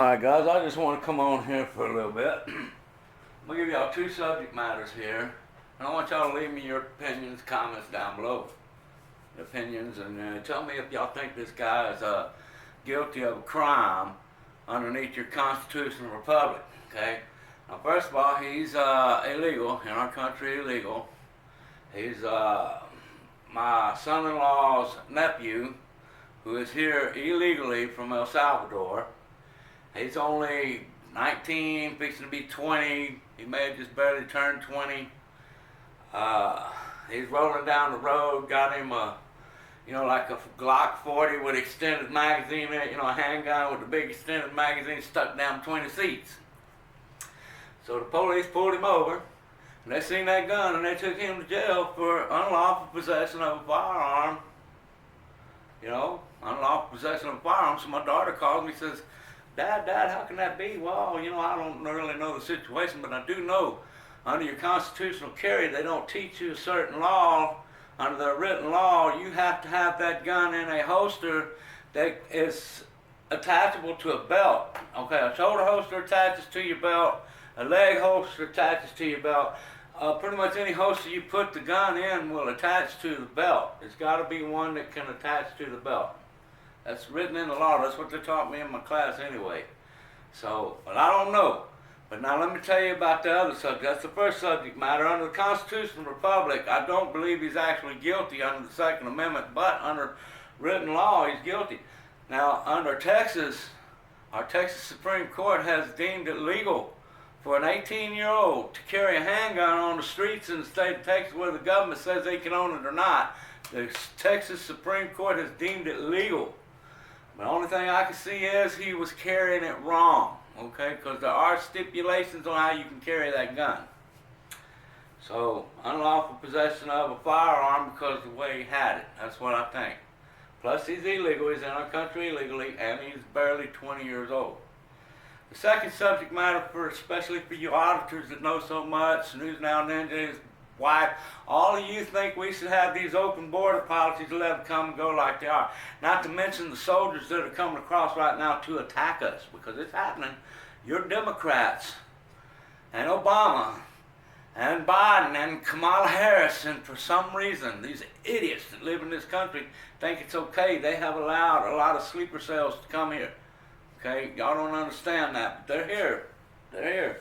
Alright guys, I just want to come on here for a little bit. I'm going to give y'all two subject matters here. And I want y'all to leave me your opinions, comments down below. Opinions, and tell me if y'all think this guy is guilty of a crime underneath your constitutional republic. Okay? Now first of all, he's illegal, in our country illegal. He's my son-in-law's nephew, who is here illegally from El Salvador. He's only 19, fixing to be 20. He may have just barely turned 20. He's rolling down the road, got him a, like a Glock 40 with extended magazine in it, a handgun with a big extended magazine stuck down between the seats. So the police pulled him over, and they seen that gun, and they took him to jail for unlawful possession of a firearm. Unlawful possession of a firearm. So my daughter calls me and says, Dad, how can that be? Well, I don't really know the situation, but I do know under your constitutional carry, they don't teach you a certain law. Under the written law, you have to have that gun in a holster that is attachable to a belt. Okay, a shoulder holster attaches to your belt, a leg holster attaches to your belt. Pretty much any holster you put the gun in will attach to the belt. It's got to be one that can attach to the belt. That's written in the law. That's what they taught me in my class anyway. So, but I don't know. But now let me tell you about the other subject. That's the first subject matter. Under the Constitutional Republic, I don't believe he's actually guilty under the Second Amendment, but under written law, he's guilty. Now, under Texas, our Texas Supreme Court has deemed it legal for an 18-year-old to carry a handgun on the streets in the state of Texas, whether the government says they can own it or not. The Texas Supreme Court has deemed it legal. The only thing I can see is he was carrying it wrong, okay? Because there are stipulations on how you can carry that gun. So, unlawful possession of a firearm because of the way he had it. That's what I think. Plus, he's illegal. He's in our country illegally, and he's barely 20 years old. The second subject matter, especially for you auditors that know so much, News Now Ninja, his wife, all of you think we should have these open border policies to let them come and go like they are. Not to mention the soldiers that are coming across right now to attack us, because it's happening. You're Democrats, and Obama, and Biden, and Kamala Harris, and for some reason, these idiots that live in this country think it's okay. They have allowed a lot of sleeper cells to come here. Okay, y'all don't understand that, but they're here. They're here.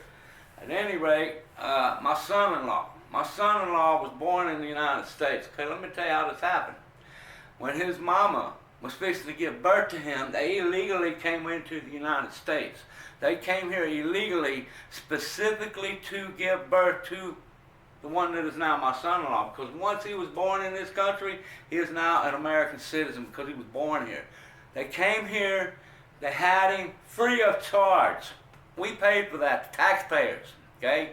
At any rate, my son-in-law was born in the United States. Okay, let me tell you how this happened. When his mama was fixing to give birth to him, they illegally came into the United States. They came here illegally, specifically to give birth to the one that is now my son-in-law. Because once he was born in this country, he is now an American citizen because he was born here. They came here. They had him free of charge. We paid for that, the taxpayers, okay?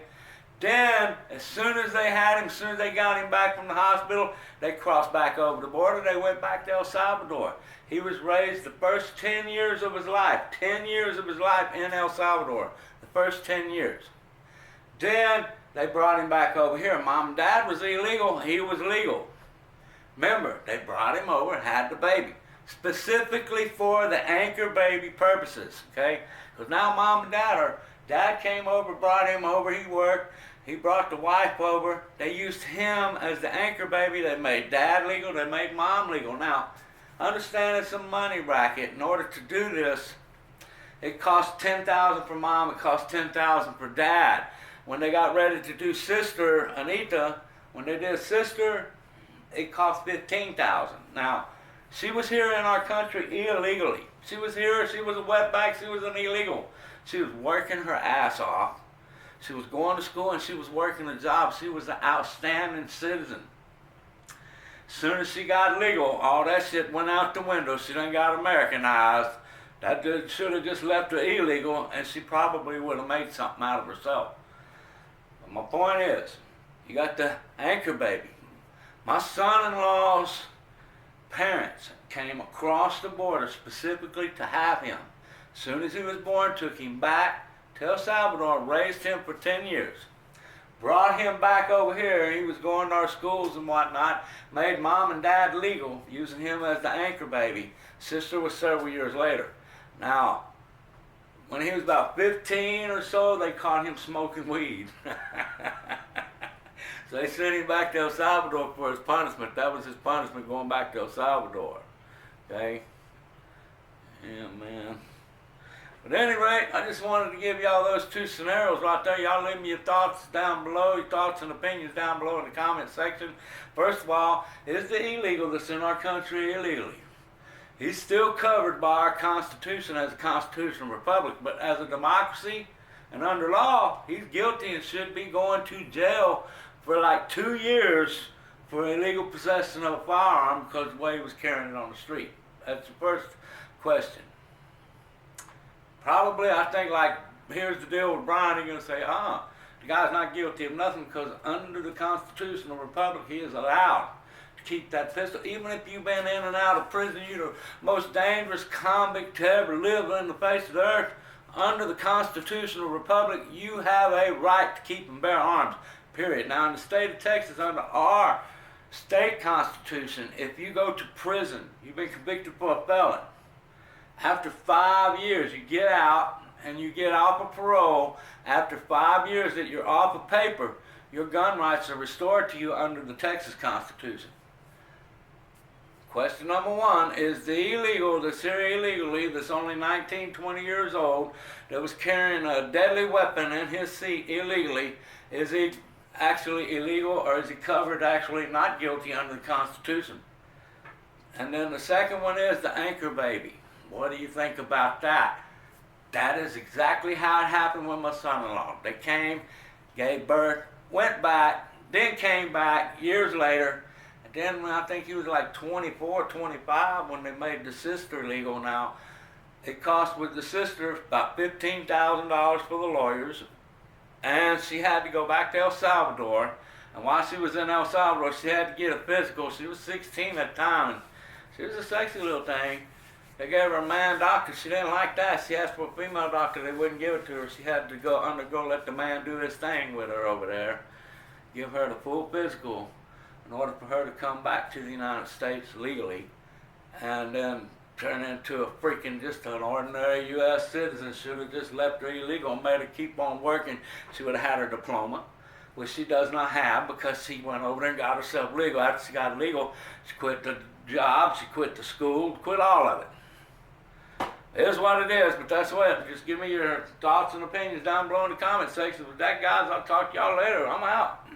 Then, as soon as they had him, as soon as they got him back from the hospital, they crossed back over the border. They went back to El Salvador. He was raised the first 10 years of his life, 10 years of his life in El Salvador, the first 10 years. Then, they brought him back over here. Mom and Dad was illegal. He was legal. Remember, they brought him over and had the baby, specifically for the anchor baby purposes, okay? Because now Mom and Dad came over, brought him over, he worked, he brought the wife over, they used him as the anchor baby, they made Dad legal, they made Mom legal. Now, understand it's a money racket. In order to do this, it cost $10,000 for Mom, it cost $10,000 for Dad. When they got ready to do Sister Anita, when they did Sister, it cost $15,000. Now, she was here in our country illegally. She was here, she was a wetback, she was an illegal. She was working her ass off. She was going to school and she was working a job. She was an outstanding citizen. As soon as she got legal, all that shit went out the window. She done got Americanized. That should have just left her illegal, and she probably would have made something out of herself. But my point is, you got the anchor baby. My son-in-law's parents came across the border specifically to have him. As soon as he was born, took him back to El Salvador, raised him for 10 years. Brought him back over here. He was going to our schools and whatnot. Made Mom and Dad legal, using him as the anchor baby. Sister was several years later. Now, when he was about 15 or so, they caught him smoking weed. So they sent him back to El Salvador for his punishment. That was his punishment, going back to El Salvador. Okay? Yeah, man. But at any rate, I just wanted to give y'all those two scenarios right there. Y'all leave me your thoughts down below, your thoughts and opinions down below in the comment section. First of all, is the illegal that's in our country illegally? He's still covered by our Constitution as a constitutional republic, but as a democracy and under law, he's guilty and should be going to jail for like 2 years for illegal possession of a firearm because of the way he was carrying it on the street. That's the first question. Probably, I think, like, here's the deal with Brian, you're going to say, the guy's not guilty of nothing because under the constitutional republic, he is allowed to keep that pistol. Even if you've been in and out of prison, you're the most dangerous convict to ever live on the face of the earth. Under the constitutional republic, you have a right to keep and bear arms, period. Now, in the state of Texas, under our state constitution, if you go to prison, you've been convicted for a felon, after 5 years, you get out and you get off of parole. After 5 years that you're off of paper, your gun rights are restored to you under the Texas Constitution. Question number one, is the illegal that's here illegally, that's only 19, 20 years old, that was carrying a deadly weapon in his seat illegally, is he actually illegal or is he covered actually not guilty under the Constitution? And then the second one is the anchor baby. What do you think about that? That is exactly how it happened with my son-in-law. They came, gave birth, went back, then came back years later. And then when I think he was like 24, 25 when they made the sister legal now. It cost with the sister about $15,000 for the lawyers. And she had to go back to El Salvador. And while she was in El Salvador, she had to get a physical. She was 16 at the time. And she was a sexy little thing. They gave her a man doctor. She didn't like that. She asked for a female doctor. They wouldn't give it to her. She had to let the man do his thing with her over there. Give her the full physical in order for her to come back to the United States legally and then turn into a freaking just an ordinary U.S. citizen. Should have just left her illegal and made her keep on working. She would have had her diploma, which she does not have because she went over there and got herself legal. After she got legal, she quit the job, she quit the school, quit all of it. It is what it is, but that's what. Just give me your thoughts and opinions down below in the comment section. With that, guys, I'll talk to y'all later. I'm out.